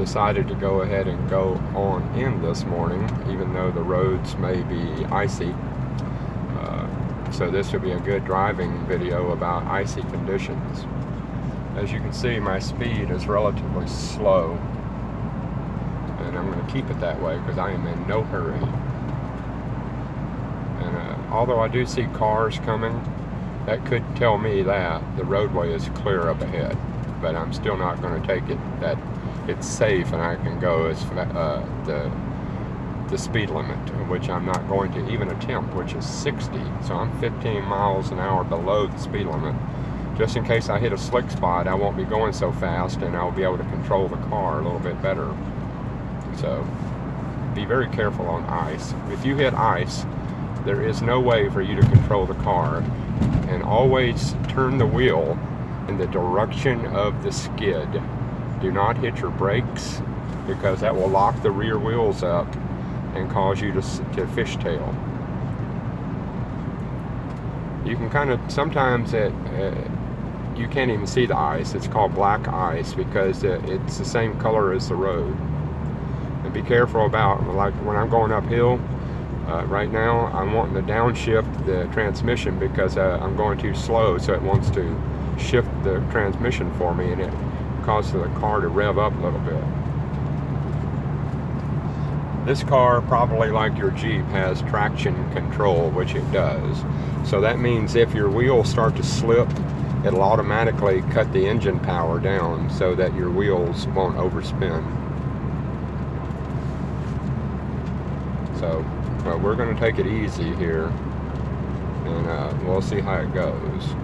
decided to go ahead and go on in this morning, even though the roads may be icy. So this would be a good driving video about icy conditions. As you can see, my speed is relatively slow, and I'm going to keep it that way because I am in no hurry. And although I do see cars coming, that could tell me that the roadway is clear up ahead, but I'm still not going to take it that it's safe and I can go as the speed limit, which I'm not going to even attempt, which is 60. So I'm 15 miles an hour below the speed limit. Just in case I hit a slick spot, I won't be going so fast and I'll be able to control the car a little bit better. So be very careful on ice. If you hit ice, there is no way for you to control the car, and always turn the wheel in the direction of the skid. Do not hit your brakes, because that will lock the rear wheels up and cause you to fishtail. You can kind of, sometimes you can't even see the ice. It's called black ice because it's the same color as the road. And be careful about, like when I'm going uphill, right now I'm wanting to downshift the transmission because I'm going too slow, so it wants to shift the transmission for me, and it causes the car to rev up a little bit. This car, probably like your Jeep, has traction control, which it does. So that means if your wheels start to slip, it'll automatically cut the engine power down so that your wheels won't overspin. So we're going to take it easy here, and we'll see how it goes.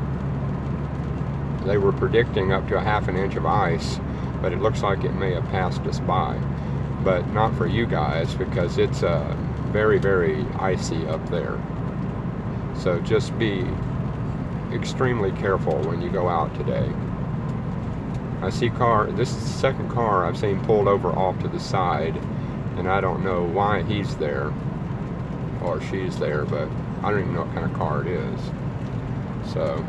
They were predicting up to a ½ inch of ice, but it looks like it may have passed us by. But not for you guys, because it's very, very icy up there. So just be extremely careful when you go out today. I see this is the second car I've seen pulled over off to the side, and I don't know why he's there or she's there, but I don't even know what kind of car it is. So,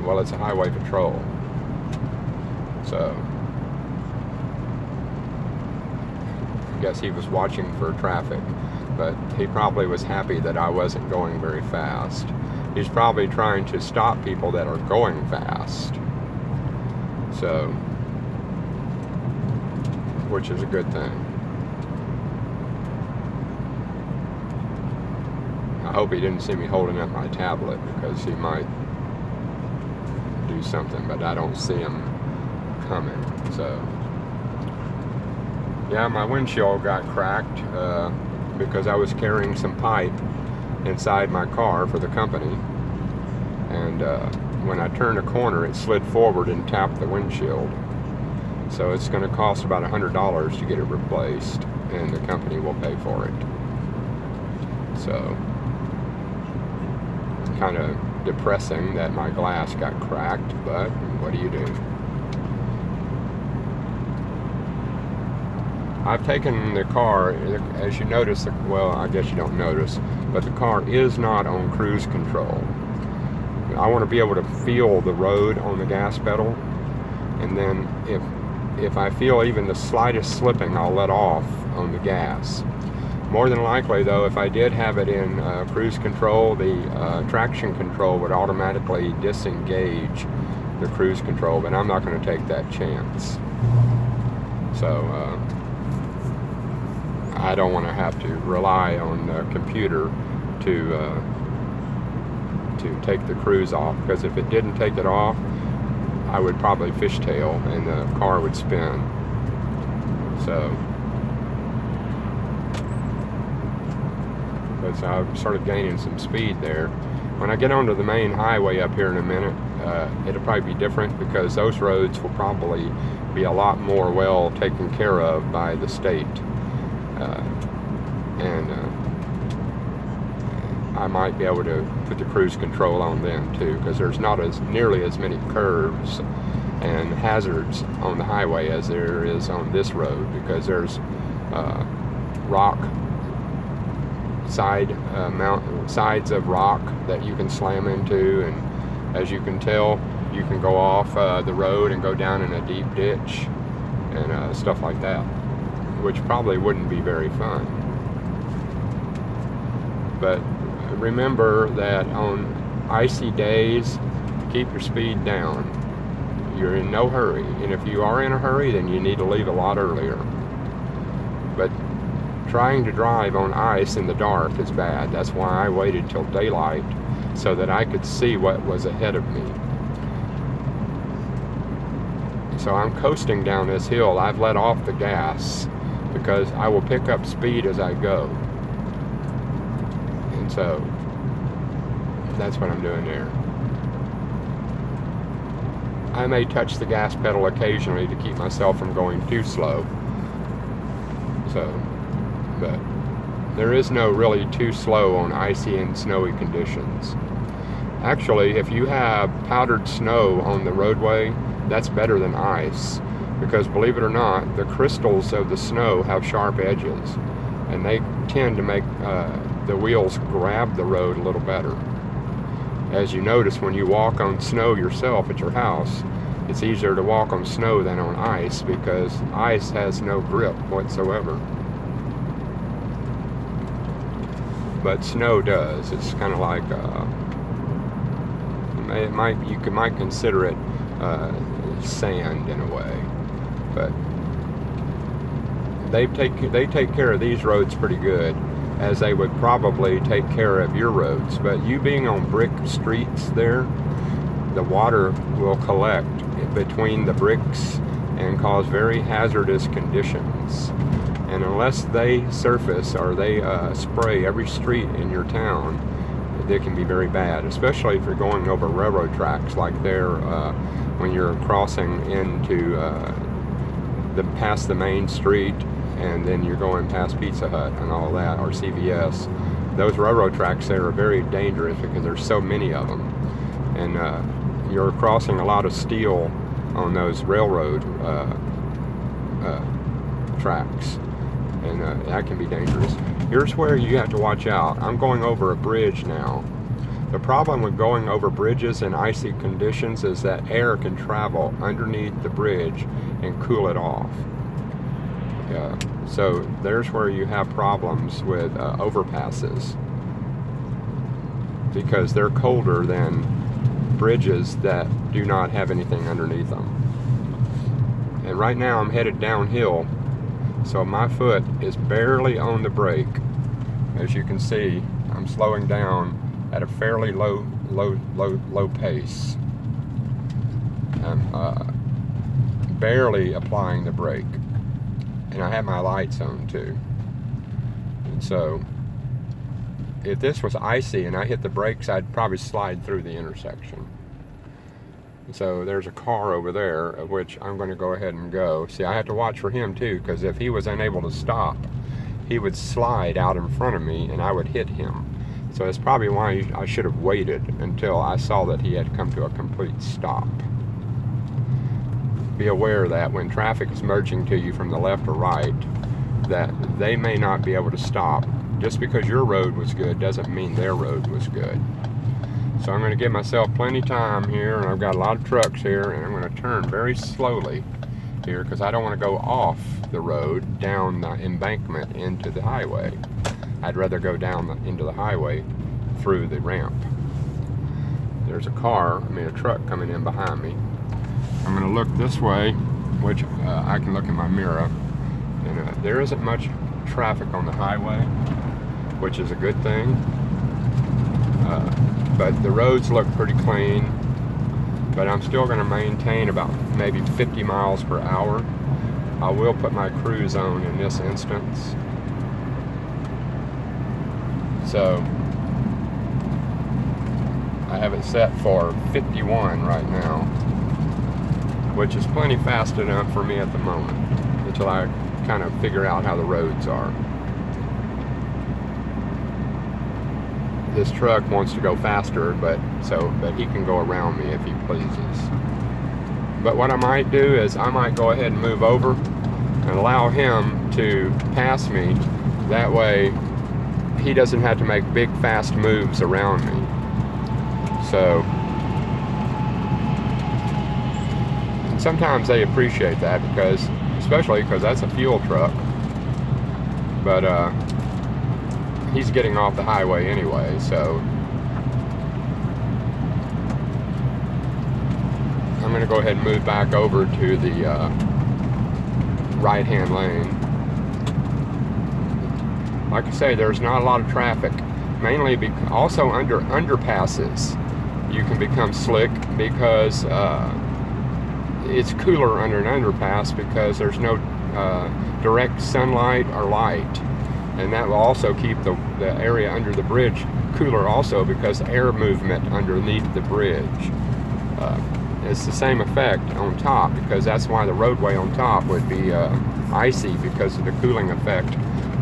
well, it's a highway patrol. So, I guess he was watching for traffic, but he probably was happy that I wasn't going very fast. He's probably trying to stop people that are going fast. So, which is a good thing. I hope he didn't see me holding up my tablet, because he might do something, but I don't see him coming. So, yeah, my windshield got cracked because I was carrying some pipe inside my car for the company, and when I turned a corner, it slid forward and tapped the windshield. So it's going to cost about $100 to get it replaced, and the company will pay for it. So, kind of depressing that my glass got cracked, but what do you do? I've taken the car, as you notice, well, I guess you don't notice, but the car is not on cruise control. I want to be able to feel the road on the gas pedal, and then if I feel even the slightest slipping, I'll let off on the gas. More than likely, though, if I did have it in cruise control, the traction control would automatically disengage the cruise control, but I'm not going to take that chance. So, I don't want to have to rely on the computer to take the cruise off, because if it didn't take it off, I would probably fishtail and the car would spin. So I started gaining some speed there. When I get onto the main highway up here in a minute, it'll probably be different, because those roads will probably be a lot more well taken care of by the state. I might be able to put the cruise control on them too, because there's not nearly as many curves and hazards on the highway as there is on this road, because there's rock sides of rock that you can slam into, and as you can tell, you can go off the road and go down in a deep ditch, and stuff like that, which probably wouldn't be very fun. But remember that on icy days, keep your speed down. You're in no hurry, and if you are in a hurry, then you need to leave a lot earlier. But trying to drive on ice in the dark is bad. That's why I waited till daylight so that I could see what was ahead of me. So I'm coasting down this hill. I've let off the gas because I will pick up speed as I go. And so that's what I'm doing there. I may touch the gas pedal occasionally to keep myself from going too slow. So, but there is no really too slow on icy and snowy conditions. Actually, if you have powdered snow on the roadway, that's better than ice, because believe it or not, the crystals of the snow have sharp edges, and they tend to make the wheels grab the road a little better. As you notice when you walk on snow yourself at your house, it's easier to walk on snow than on ice because ice has no grip whatsoever. But snow does. It's kind of like you might consider it sand in a way, but they take care of these roads pretty good, as they would probably take care of your roads. But you being on brick streets there, the water will collect between the bricks and cause very hazardous conditions. And unless they surface or they spray every street in your town, they can be very bad, especially if you're going over railroad tracks like there when you're crossing into past the main street, and then you're going past Pizza Hut and all that, or CVS. Those railroad tracks there are very dangerous because there's so many of them, and you're crossing a lot of steel on those railroad tracks, and that can be dangerous. Here's where you have to watch out. I'm going over a bridge now. The problem with going over bridges in icy conditions is that air can travel underneath the bridge and cool it off. So there's where you have problems with overpasses, because they're colder than bridges that do not have anything underneath them. And right now I'm headed downhill, so my foot is barely on the brake. As you can see, I'm slowing down at a fairly low pace. I'm barely applying the brake, and I have my lights on too. And so if this was icy and I hit the brakes, I'd probably slide through the intersection. So there's a car over there, of which I'm going to go ahead and go. See, I have to watch for him too, because if he was unable to stop, he would slide out in front of me and I would hit him. So that's probably why I should have waited until I saw that he had come to a complete stop. Be aware that when traffic is merging to you from the left or right, that they may not be able to stop. Just because your road was good doesn't mean their road was good. So I'm going to give myself plenty of time here, and I've got a lot of trucks here, and I'm going to turn very slowly here because I don't want to go off the road down the embankment into the highway. I'd rather go down into the highway through the ramp. There's a truck coming in behind me. I'm going to look this way, which I can look in my mirror, and there isn't much traffic on the highway, which is a good thing. But the roads look pretty clean, but I'm still going to maintain about maybe 50 miles per hour. I will put my cruise on in this instance. So I have it set for 51 right now, which is plenty fast enough for me at the moment until I kind of figure out how the roads are. This truck wants to go faster, but he can go around me if he pleases. But what I might do is I might go ahead and move over and allow him to pass me. That way he doesn't have to make big fast moves around me. sometimes they appreciate that, because especially because that's a fuel truck. But he's getting off the highway anyway, so I'm going to go ahead and move back over to the right-hand lane. Like I say, there's not a lot of traffic, mainly also under underpasses. You can become slick because it's cooler under an underpass because there's no direct sunlight or light, and that will also keep the area under the bridge cooler also, because air movement underneath the bridge. It's the same effect on top, because that's why the roadway on top would be icy, because of the cooling effect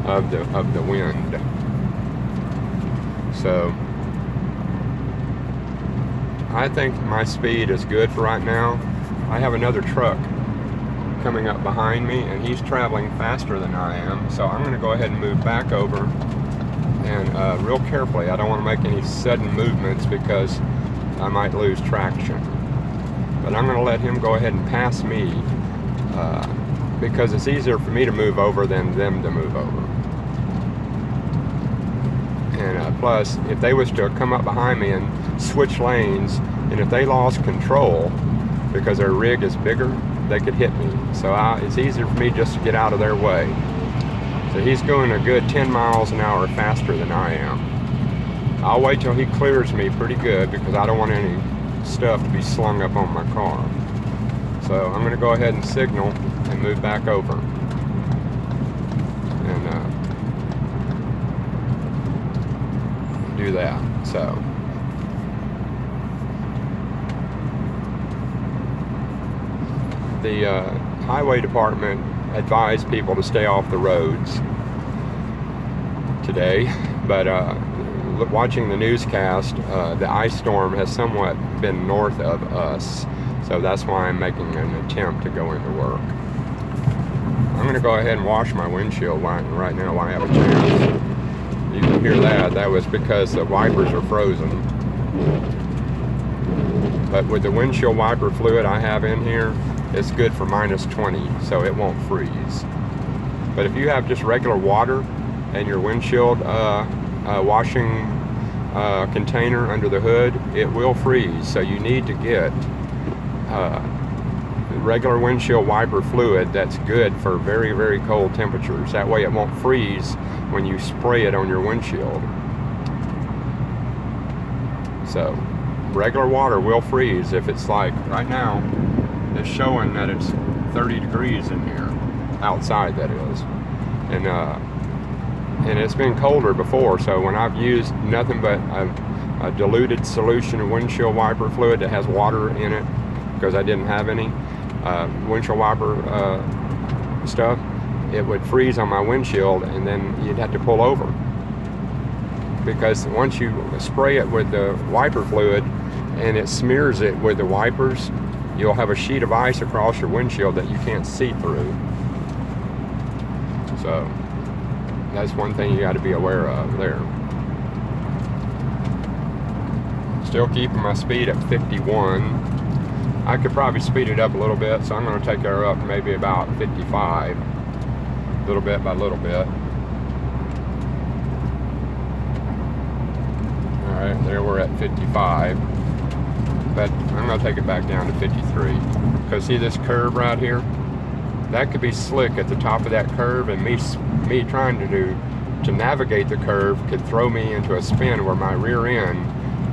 of the wind. So I think my speed is good for right now. I have another truck coming up behind me, and he's traveling faster than I am, so I'm going to go ahead and move back over, and real carefully. I don't want to make any sudden movements because I might lose traction. But I'm going to let him go ahead and pass me, because it's easier for me to move over than them to move over. And plus, if they was to come up behind me and switch lanes, and if they lost control because their rig is bigger, they could hit me. So it's easier for me just to get out of their way. So he's going a good 10 miles an hour faster than I am. I'll wait till he clears me pretty good, because I don't want any stuff to be slung up on my car. So I'm going to go ahead and signal and move back over. And do that. So the highway department advised people to stay off the roads today, but watching the newscast, the ice storm has somewhat been north of us, so that's why I'm making an attempt to go into work. I'm going to go ahead and wash my windshield right now while I have a chance. You can hear that. That was because the wipers are frozen. But with the windshield wiper fluid I have in here, it's good for -20, so it won't freeze. But if you have just regular water and your windshield washing container under the hood, it will freeze. So you need to get regular windshield wiper fluid that's good for very, very cold temperatures. That way it won't freeze when you spray it on your windshield. So regular water will freeze if it's like right now. It's showing that it's 30 degrees in here, outside that is, and it's been colder before. So when I've used nothing but a diluted solution of windshield wiper fluid that has water in it, because I didn't have any windshield wiper stuff, it would freeze on my windshield, and then you'd have to pull over, because once you spray it with the wiper fluid and it smears it with the wipers, you'll have a sheet of ice across your windshield that you can't see through. So that's one thing you got to be aware of there. Still keeping my speed at 51. I could probably speed it up a little bit, so I'm going to take her up maybe about 55, little bit by little bit. All right, there we're at 55. But I'm going to take it back down to 53. Because see this curve right here? That could be slick at the top of that curve, and me trying to navigate the curve could throw me into a spin where my rear end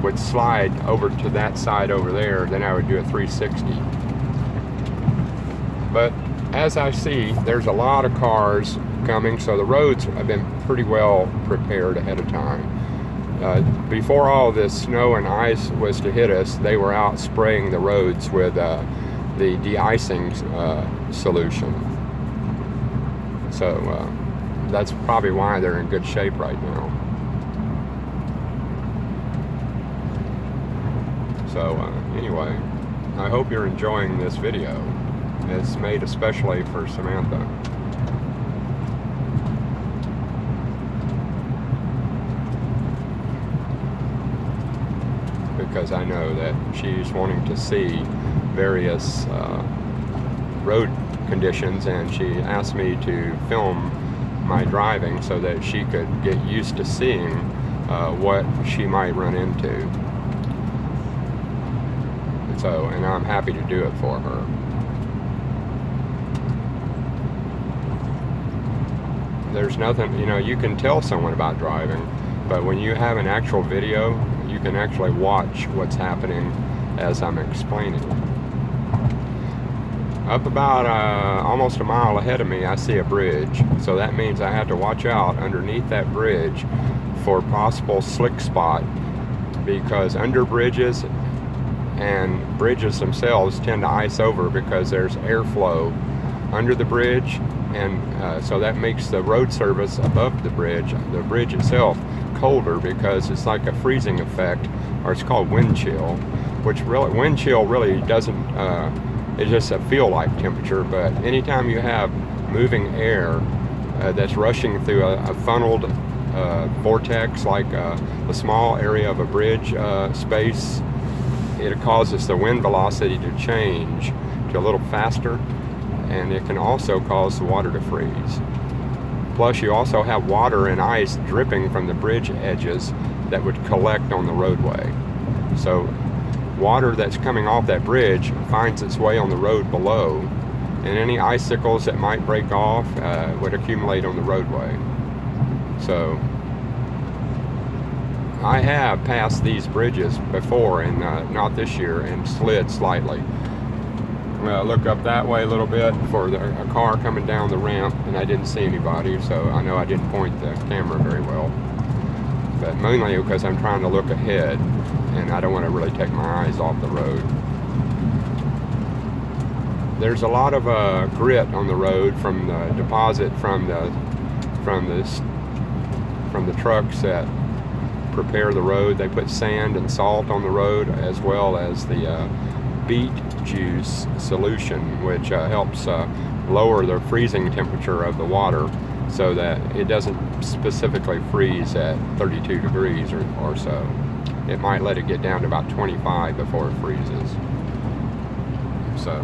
would slide over to that side over there. Then I would do a 360. But as I see, there's a lot of cars coming, so the roads have been pretty well prepared ahead of time. Before all this snow and ice was to hit us, they were out spraying the roads with the de-icing solution. So that's probably why they're in good shape right now. So anyway, I hope you're enjoying this video. It's made especially for Samantha. Because I know that she's wanting to see various road conditions, and she asked me to film my driving so that she could get used to seeing what she might run into. And I'm happy to do it for her. There's nothing, you can tell someone about driving, but when you have an actual video, you can actually watch what's happening as I'm explaining. Up about almost a mile ahead of me, I see a bridge. So that means I have to watch out underneath that bridge for possible slick spot, because under bridges and bridges themselves tend to ice over because there's airflow under the bridge, and so that makes the road surface above the bridge itself, colder, because it's like a freezing effect, or it's called wind chill, which really, wind chill really doesn't, it's just a feel-like temperature. But anytime you have moving air that's rushing through a funneled vortex, like the small area of a bridge space, it causes the wind velocity to change to a little faster, and it can also cause the water to freeze. Plus, you also have water and ice dripping from the bridge edges that would collect on the roadway. So water that's coming off that bridge finds its way on the road below, and any icicles that might break off would accumulate on the roadway. So I have passed these bridges before, and not this year, and slid slightly. Look up that way a little bit for a car coming down the ramp, and I didn't see anybody, so I know I didn't point the camera very well. But mainly because I'm trying to look ahead, and I don't want to really take my eyes off the road. There's a lot of grit on the road from the deposit from the trucks that prepare the road. They put sand and salt on the road, as well as the beet juice solution, which helps lower the freezing temperature of the water, so that it doesn't specifically freeze at 32 degrees or so. It might let it get down to about 25 before it freezes. So,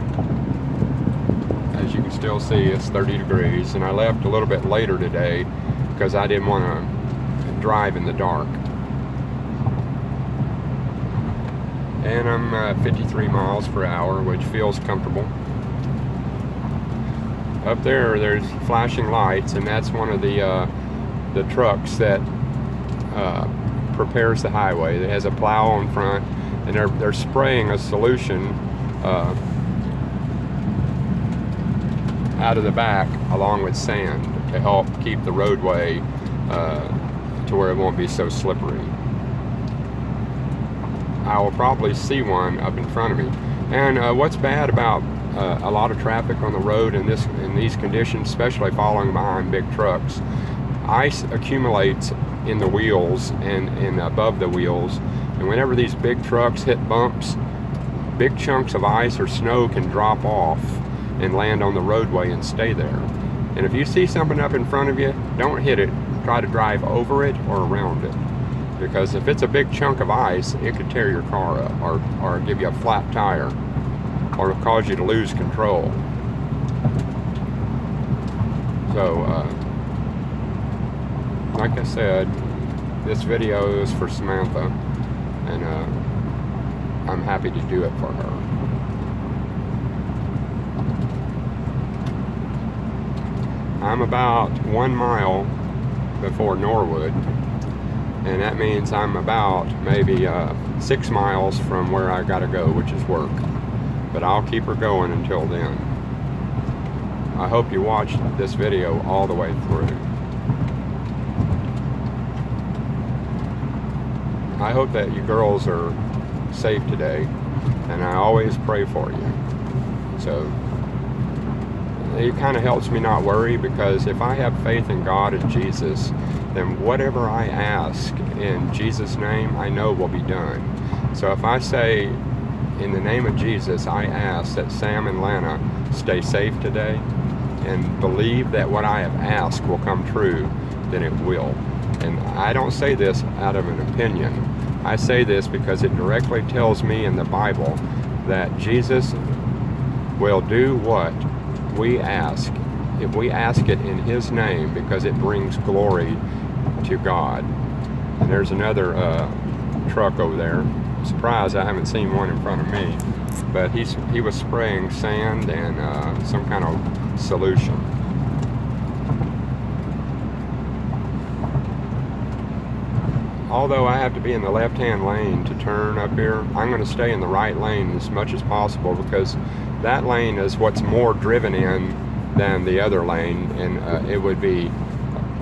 as you can still see, it's 30 degrees, and I left a little bit later today because I didn't want to drive in the dark. And I'm 53 miles per hour, which feels comfortable. Up there's flashing lights, and that's one of the trucks that prepares the highway. It has a plow on front, and they're spraying a solution out of the back along with sand to help keep the roadway to where it won't be so slippery. I will probably see one up in front of me. And what's bad about a lot of traffic on the road in these conditions, especially following behind big trucks, ice accumulates in the wheels and above the wheels, and whenever these big trucks hit bumps, big chunks of ice or snow can drop off and land on the roadway and stay there. And if you see something up in front of you, don't hit it. Try to drive over it or around it, because if it's a big chunk of ice, it could tear your car up, or give you a flat tire, or cause you to lose control. So like I said, this video is for Samantha, and I'm happy to do it for her. I'm about 1 mile before Norwood, and that means I'm about maybe 6 miles from where I gotta go, which is work. But I'll keep her going until then. I hope you watched this video all the way through. I hope that you girls are safe today, and I always pray for you. So it kind of helps me not worry, because if I have faith in God and Jesus, then whatever I ask in Jesus' name, I know will be done. So if I say, in the name of Jesus, I ask that Sam and Lana stay safe today, and believe that what I have asked will come true, then it will. And I don't say this out of an opinion. I say this because it directly tells me in the Bible that Jesus will do what we ask, if we ask it in His name, because it brings glory to God. And there's another truck over there. I'm surprised I haven't seen one in front of me, but he was spraying sand and some kind of solution. Although I have to be in the left-hand lane to turn up here, I'm going to stay in the right lane as much as possible, because that lane is what's more driven in than the other lane, and it would be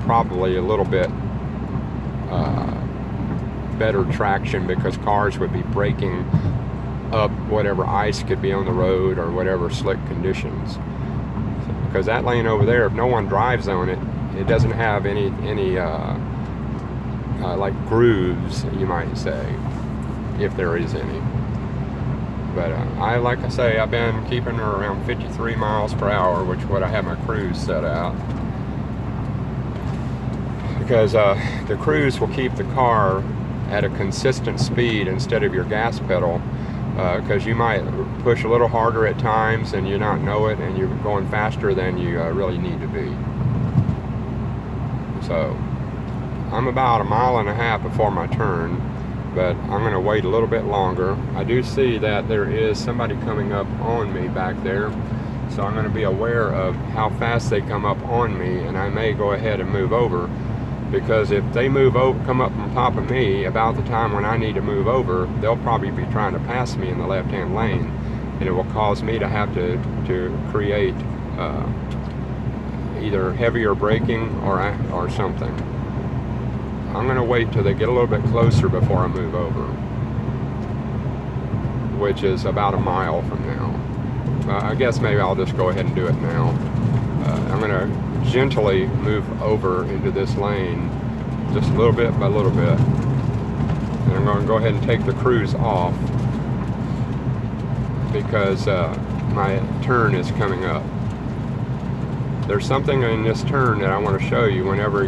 probably a little bit better traction, because cars would be braking up whatever ice could be on the road or whatever slick conditions. Because that lane over there, if no one drives on it, it doesn't have any like grooves, you might say, if there is any. But like I say, I've been keeping her around 53 miles per hour, which is what I have my cruise set out. Because the cruise will keep the car at a consistent speed instead of your gas pedal, because you might push a little harder at times and you not know it, and you're going faster than you really need to be. So I'm about 1.5 miles before my turn, but I'm going to wait a little bit longer. I do see that there is somebody coming up on me back there, so I'm going to be aware of how fast they come up on me, and I may go ahead and move over, because if they come up on top of me about the time when I need to move over, they'll probably be trying to pass me in the left-hand lane, and it will cause me to have to create either heavier braking or something. I'm going to wait till they get a little bit closer before I move over, which is about 1 mile from now. I guess maybe I'll just go ahead and do it now. I'm going to gently move over into this lane, just a little bit by little bit. And I'm going to go ahead and take the cruise off, because my turn is coming up. There's something in this turn that I want to show you whenever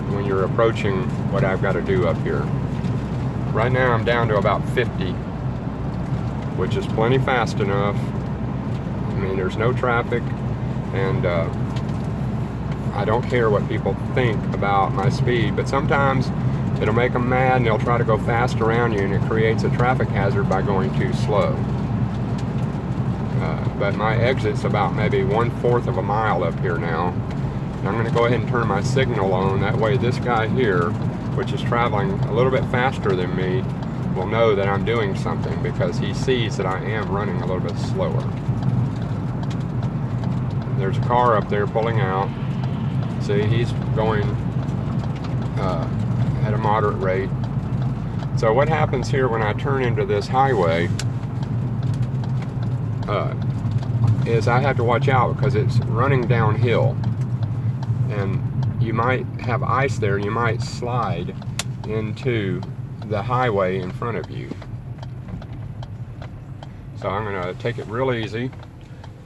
when you're approaching what I've got to do up here. Right now I'm down to about 50, which is plenty fast enough. I mean, there's no traffic, and I don't care what people think about my speed, but sometimes it'll make them mad and they'll try to go fast around you, and it creates a traffic hazard by going too slow. But my exit's about maybe 1/4 of a mile up here now. I'm going to go ahead and turn my signal on. That way this guy here, which is traveling a little bit faster than me, will know that I'm doing something, because he sees that I am running a little bit slower. There's a car up there pulling out. See, he's going at a moderate rate. So what happens here when I turn into this highway is I have to watch out, because it's running downhill. And you might have ice there, and you might slide into the highway in front of you. So I'm going to take it real easy.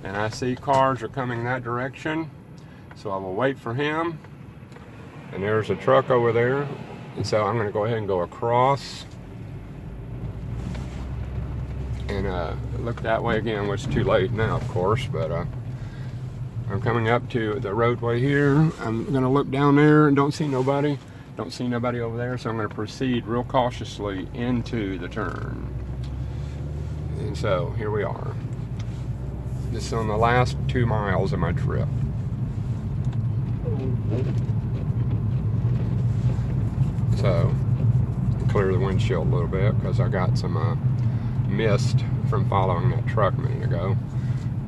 And I see cars are coming that direction, so I will wait for him. And there's a truck over there, and so I'm going to go ahead and go across and look that way again, which is too late now, of course, but I'm coming up to the roadway here. I'm going to look down there and don't see nobody over there, so I'm going to proceed real cautiously into the turn. And so here we are. This is on the last 2 miles of my trip. So clear the windshield a little bit, because I got some mist from following that truck a minute ago.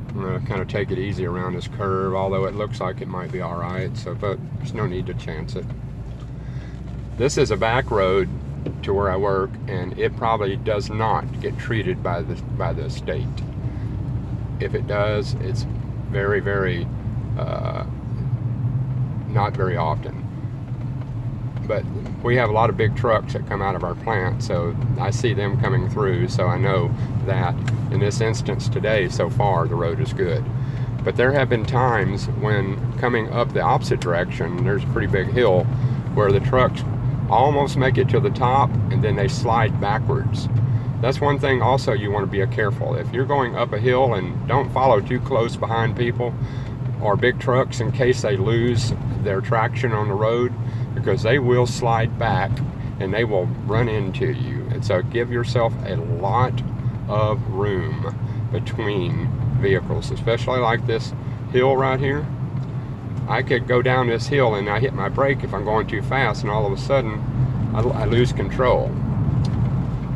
I'm going to kind of take it easy around this curve, although it looks like it might be all right, so, but there's no need to chance it. This is a back road to where I work, and it probably does not get treated by the state. If it does, it's very, very, not very often. But we have a lot of big trucks that come out of our plant, so I see them coming through, so I know that in this instance today, so far, the road is good. But there have been times when coming up the opposite direction, there's a pretty big hill where the trucks almost make it to the top, and then they slide backwards. That's one thing also you want to be careful. If you're going up a hill, and don't follow too close behind people or big trucks in case they lose their traction on the road, because they will slide back and they will run into you. And so give yourself a lot of room between vehicles, especially like this hill right here. I could go down this hill and I hit my brake if I'm going too fast, and all of a sudden I lose control.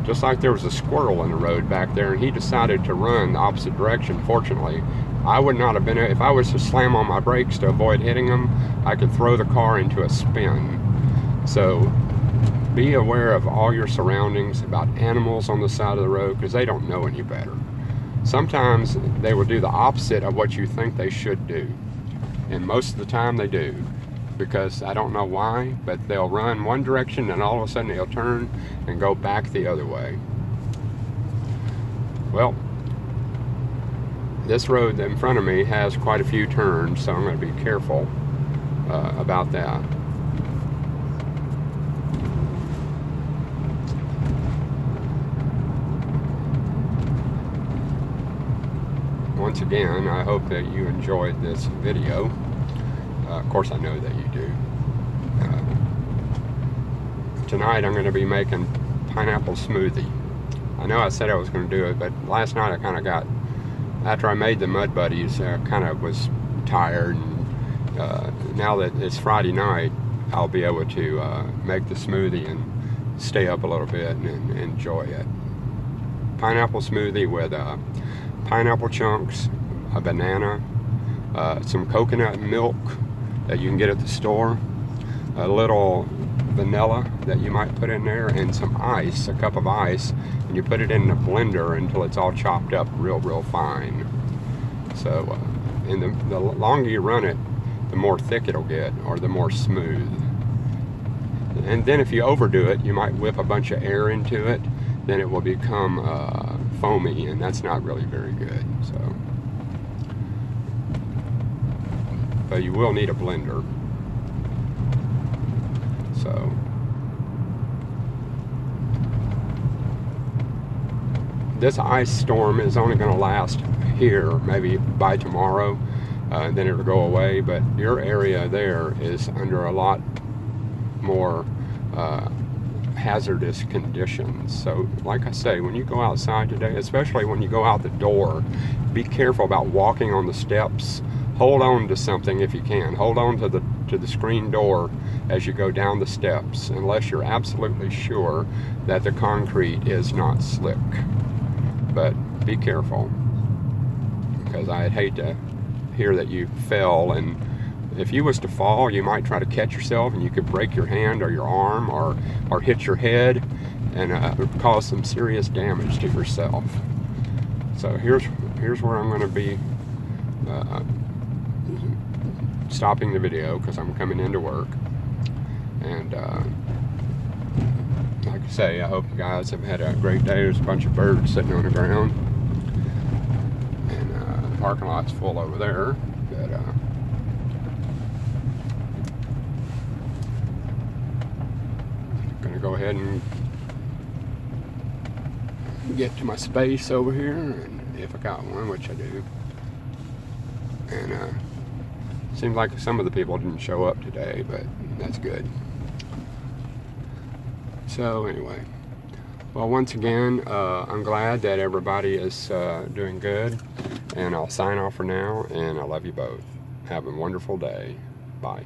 Just like there was a squirrel in the road back there, and he decided to run the opposite direction. Fortunately, I would not have been, if I was to slam on my brakes to avoid hitting him, I could throw the car into a spin. So be aware of all your surroundings, about animals on the side of the road, because they don't know any better. Sometimes they will do the opposite of what you think they should do, and most of the time they do, because I don't know why, but they'll run one direction and all of a sudden they'll turn and go back the other way. Well, this road in front of me has quite a few turns, so I'm going to be careful about that. Once again, I hope that you enjoyed this video. Of course, I know that you do. Tonight I'm going to be making pineapple smoothie. I know I said I was going to do it, but last night I kind of got, after I made the Mud Buddies, I kind of was tired. And now that it's Friday night, I'll be able to make the smoothie and stay up a little bit and enjoy it. Pineapple smoothie with pineapple chunks, a banana, some coconut milk that you can get at the store, a little vanilla that you might put in there, and some ice, a cup of ice, and you put it in the blender until it's all chopped up real fine. So and the longer you run it, the more thick it'll get, or the more smooth. And then if you overdo it, you might whip a bunch of air into it, then it will become foamy, and that's not really very good. So, but you will need a blender. So this ice storm is only going to last here maybe by tomorrow, then it'll go away, but your area there is under a lot more hazardous conditions. So like I say, when you go outside today, especially when you go out the door, be careful about walking on the steps. Hold on to something if you can. Hold on to the screen door as you go down the steps, unless you're absolutely sure that the concrete is not slick. But be careful, because I'd hate to hear that you fell, and if you was to fall, you might try to catch yourself and you could break your hand or your arm, or hit your head and cause some serious damage to yourself. So here's where I'm going to be stopping the video, because I'm coming into work. And like I say, I hope you guys have had a great day. There's a bunch of birds sitting on the ground, and the parking lot's full over there. But gonna go ahead and get to my space over here, and if I got one, which I do. And seems like some of the people didn't show up today, but that's good. So anyway, well, once again, I'm glad that everybody is doing good, and I'll sign off for now, and I love you both. Have a wonderful day. Bye.